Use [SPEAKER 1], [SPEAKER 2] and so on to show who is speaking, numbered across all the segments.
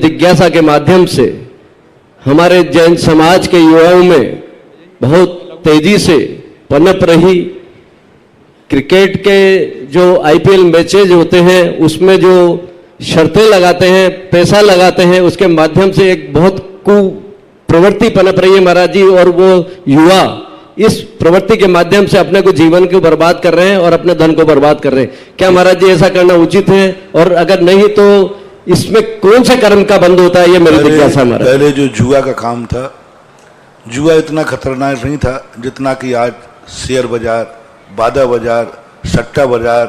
[SPEAKER 1] जिज्ञासा के माध्यम से हमारे जैन समाज के युवाओं में बहुत तेजी से पनप रही। क्रिकेट के जो आईपीएल मैचेज होते हैं उसमें जो शर्तें लगाते हैं, पैसा लगाते हैं, उसके माध्यम से एक बहुत कुप्रवृत्ति पनप रही है महाराज जी, और वो युवा इस प्रवृत्ति के माध्यम से अपने को जीवन को बर्बाद कर रहे हैं और अपने धन को बर्बाद कर रहे हैं। क्या महाराज जी ऐसा करना उचित है, और अगर नहीं तो इसमें कौन से कर्म का बंद होता है, ये मेरी जिज्ञासा महाराज।
[SPEAKER 2] पहले जो जुआ का काम था, जुआ इतना खतरनाक नहीं था जितना कि आज शेयर बाजार, बाधा बाजार, सट्टा बाजार,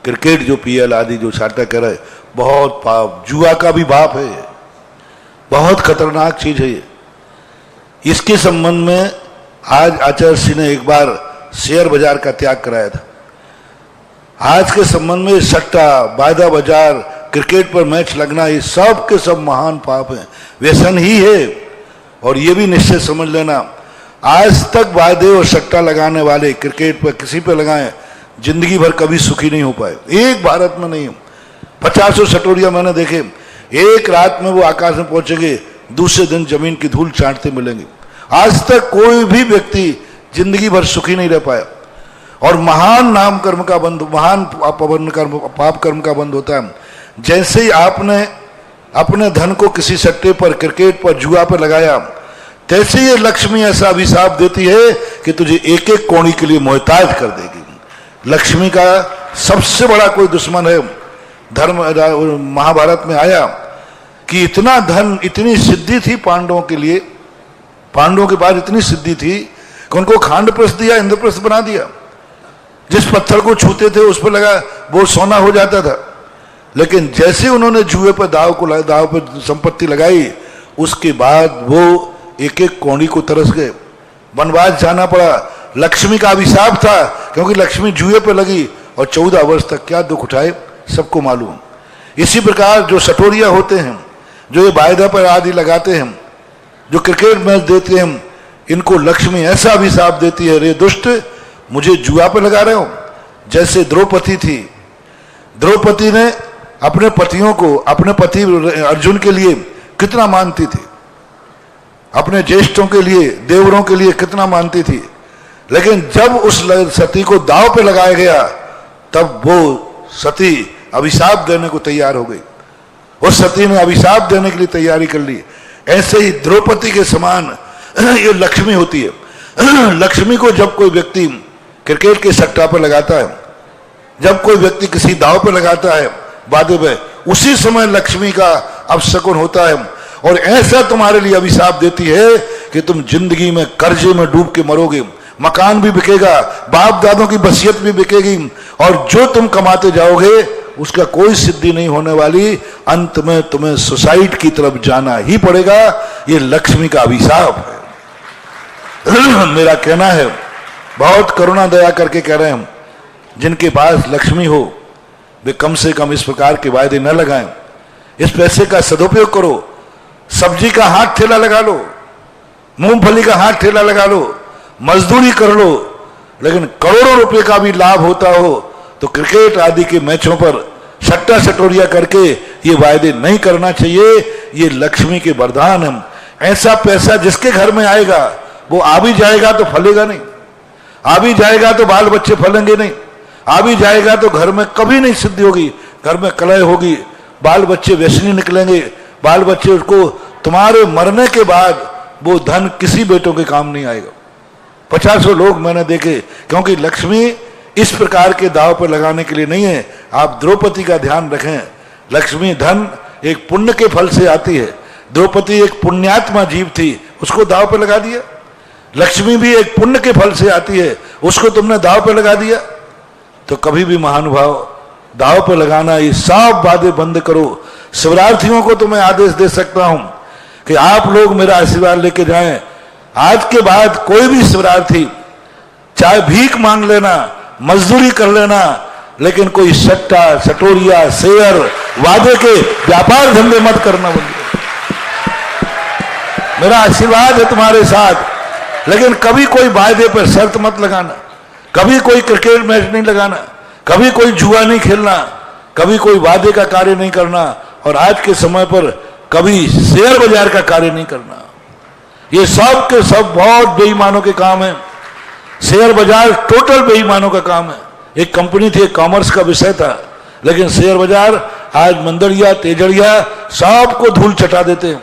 [SPEAKER 2] क्रिकेट जो पीएल आदि जो साटा कर रहे, बहुत पाप, जुआ का भी बाप है, बहुत खतरनाक चीज है ये। इसके संबंध में आज आचार्य सिंह ने एक बार शेयर बाजार का त्याग कराया था। आज के संबंध में सट्टा, बाधा बाजार, क्रिकेट पर मैच लगना, ये सब के सब महान पाप है, व्यसन ही है। और ये भी निश्चय समझ लेना, आज तक वादे और सट्टा लगाने वाले क्रिकेट पर किसी पे लगाए, जिंदगी भर कभी सुखी नहीं हो पाए, एक भारत में नहीं। 50 सटोरिया मैंने देखे, एक रात में वो आकाश में पहुंचेंगे, दूसरे दिन जमीन की धूल चाटते मिलेंगे। आज तक कोई भी व्यक्ति जिंदगी भर सुखी नहीं रह पाया। और महान नाम कर्म का बंद, महान पाप कर्म का बंद होता है जैसे ही आपने अपने धन को किसी सट्टे पर, क्रिकेट पर, जुआ पर लगाया, तैसे ये लक्ष्मी ऐसा अभिशाप देती है कि तुझे एक एक कौड़ी के लिए मोहताज कर देगी। लक्ष्मी का सबसे बड़ा कोई दुश्मन है। धर्म महाभारत में आया कि इतना धन, इतनी सिद्धि थी पांडवों के लिए, पांडवों के पास इतनी सिद्धि थी कि उनको खांडप्रस्थ दिया, इंद्रप्रस्थ बना दिया। जिस पत्थर को छूते थे उस पर लगा वो सोना हो जाता था। लेकिन जैसे उन्होंने जुए पर दाव पर संपत्ति लगाई, उसके बाद वो एक एक कौड़ी को तरस गए, वनवास जाना पड़ा। लक्ष्मी का अभिशाप था, क्योंकि लक्ष्मी जुए पर लगी और 14 वर्ष तक क्या दुख उठाए सबको मालूम। इसी प्रकार जो सटोरिया होते हैं, जो ये वायदा पर आदि लगाते हैं, जो क्रिकेट मैच देते हैं, इनको लक्ष्मी ऐसा अभिशाप देती है, रे दुष्ट, मुझे जुआ पर लगा रहे हो। जैसे द्रौपदी थी, द्रौपदी ने अपने पतियों को, अपने पति अर्जुन के लिए कितना मानती थी, अपने ज्येष्ठों के लिए, देवरों के लिए कितना मानती थी। लेकिन जब उस सती को दांव पे लगाया गया, तब वो सती अभिशाप देने को तैयार हो गई। उस सती ने अभिशाप देने के लिए तैयारी कर ली। ऐसे ही द्रौपदी के समान ये लक्ष्मी होती है। लक्ष्मी को जब कोई व्यक्ति क्रिकेट के सट्टा पर लगाता है, जब कोई व्यक्ति किसी दांव पर लगाता है, वादे पे, उसी समय लक्ष्मी का अपशकुन होता है और ऐसा तुम्हारे लिए अभिशाप देती है कि तुम जिंदगी में कर्जे में डूब के मरोगे। मकान भी बिकेगा, बाप दादों की वसीयत भी बिकेगी, और जो तुम कमाते जाओगे उसका कोई सिद्धि नहीं होने वाली। अंत में तुम्हें सुसाइड की तरफ जाना ही पड़ेगा। ये लक्ष्मी का अभिशाप है। मेरा कहना है, बहुत करुणा दया करके कह रहे हैं, जिनके पास लक्ष्मी हो वे कम से कम इस प्रकार के वायदे न लगाएं। इस पैसे का सदुपयोग करो, सब्जी का हाथ ठेला लगा लो, मूंगफली का हाथ ठेला लगा लो, मजदूरी कर लो। लेकिन करोड़ों रुपए का भी लाभ होता हो तो क्रिकेट आदि के मैचों पर सट्टा सटोरिया करके ये वायदे नहीं करना चाहिए। ये लक्ष्मी के वरदान हम। ऐसा पैसा जिसके घर में आएगा वो आ भी जाएगा तो फलेगा नहीं, आ भी जाएगा तो बाल बच्चे फलेंगे नहीं, आ भी जाएगा तो घर में कभी नहीं सिद्धि होगी, घर में कलह होगी, बाल बच्चे व्यसनी निकलेंगे, बाल बच्चे उसको तुम्हारे मरने के बाद वो धन किसी बेटों के काम नहीं आएगा। 50 लोग मैंने देखे, क्योंकि लक्ष्मी इस प्रकार के दाव पर लगाने के लिए नहीं है। आप द्रौपदी का ध्यान रखें, लक्ष्मी धन एक पुण्य के फल से आती है। द्रौपदी एक पुण्यात्मा जीव थी, उसको दाव पर लगा दिया। लक्ष्मी भी एक पुण्य के फल से आती है, उसको तुमने दाव पर लगा दिया। तो कभी भी महानुभाव दाव पर लगाना, ये सब वादे बंद करो। शिवरार्थियों को तो मैं आदेश दे सकता हूं कि आप लोग मेरा आशीर्वाद लेके जाएं। आज के बाद कोई भी शिवरार्थी चाहे भीख मांग लेना, मजदूरी कर लेना, लेकिन कोई सट्टा सटोरिया शेयर वादे के व्यापार धंधे मत करना। मेरा आशीर्वाद है तुम्हारे साथ, लेकिन कभी कोई वायदे पर शर्त मत लगाना, कभी कोई क्रिकेट मैच नहीं लगाना, कभी कोई जुआ नहीं खेलना, कभी कोई वादे का कार्य नहीं करना। और आज के समय पर कभी शेयर बाजार का कार्य नहीं करना। ये सब के सब बहुत बेईमानों के काम है। शेयर बाजार टोटल बेईमानों का काम है। एक कंपनी थी, कॉमर्स का विषय था, लेकिन शेयर बाजार आज मंदड़िया तेजड़िया सबको धूल चटा देते हैं।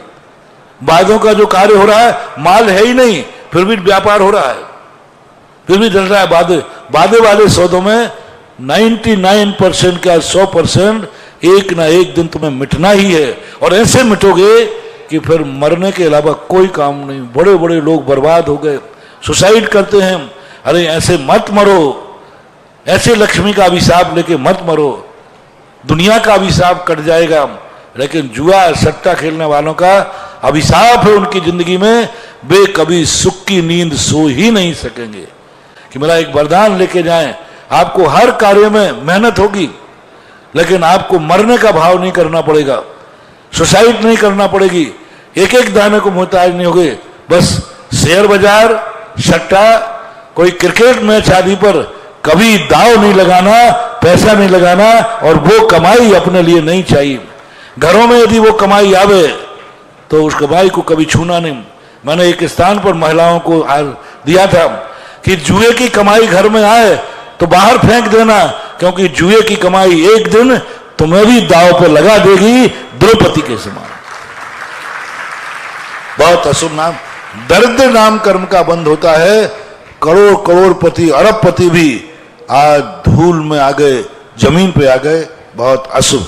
[SPEAKER 2] वायदों का जो कार्य हो रहा है, माल है ही नहीं, फिर भी व्यापार हो रहा है, फिर भी चल रहा है। वादे वाले सौदों में 99% क्या 100% एक ना एक दिन तुम्हें मिटना ही है, और ऐसे मिटोगे कि फिर मरने के अलावा कोई काम नहीं। बड़े बड़े लोग बर्बाद हो गए, सुसाइड करते हैं। अरे ऐसे मत मरो, ऐसे लक्ष्मी का अभिशाप लेके मत मरो, दुनिया का अभिशाप कट जाएगा। लेकिन जुआ सट्टा खेलने वालों का अभिशाप है उनकी जिंदगी में, वे कभी सुख की नींद सो ही नहीं सकेंगे। कि मेरा एक वरदान लेके जाएं, आपको हर कार्य में मेहनत होगी, लेकिन आपको मरने का भाव नहीं करना पड़ेगा, सुसाइड नहीं करना पड़ेगी, एक एक दाने को मोहताज नहीं होगे। बस शेयर बाजार, सट्टा, कोई क्रिकेट मैच आदि पर कभी दाव नहीं लगाना, पैसा नहीं लगाना, और वो कमाई अपने लिए नहीं चाहिए। घरों में यदि वो कमाई आवे तो उस कमाई को कभी छूना नहीं। मैंने एक स्थान पर महिलाओं को दिया था कि जुए की कमाई घर में आए तो बाहर फेंक देना, क्योंकि जुए की कमाई एक दिन तुम्हें भी दाव पर लगा देगी, द्रौपदी के समान। बहुत अशुभ नाम, दरिद्र नाम कर्म का बंद होता है। करोड़ करोड़पति अरबपति भी आज धूल में आ गए, जमीन पे आ गए। बहुत अशुभ।